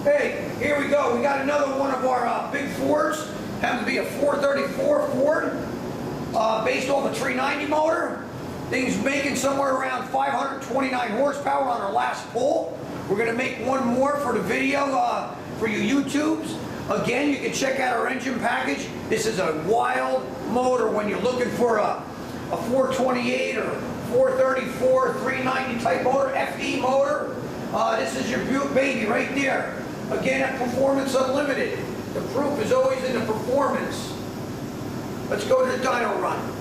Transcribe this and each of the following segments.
Hey, here we go. We got another one of our big Fords. Happens to be a 434 Ford, based off a 390 motor. Thing's making somewhere around 529 horsepower on our last pull. We're gonna make one more for the video for you YouTubes. Again, you can check out our engine package. This is a wild motor when you're looking for a 428 or 434, 390 type motor, FE motor. This is your baby right there. Again, at Performance Unlimited. The proof is always in the performance. Let's go to the dyno run.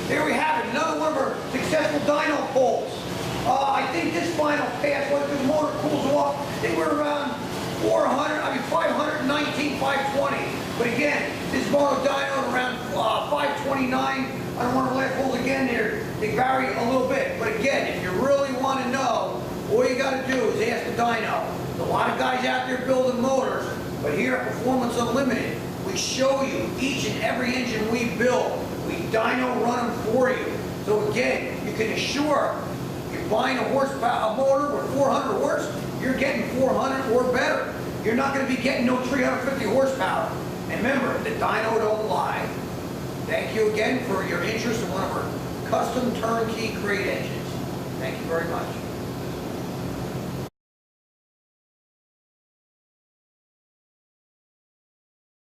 There we have it, another one of our successful dyno pulls. I think this final pass, once the motor cools off, I think we're around 519, 520. But again, this motor dyno around 529. I don't want to let hold again here. They vary a little bit. But again, if you really want to know, all you got to do is ask the dyno. There's a lot of guys out there building motors, but here at Performance Unlimited, we show you each and every engine we build. We dyno run them for you. So again, you can assure you're buying a horsepower motor with 400 horse, you're getting 400 or better. You're not going to be getting no 350 horsepower. And remember, the dyno don't lie. Thank you again for your interest in one of our custom turnkey crate engines. Thank you very much.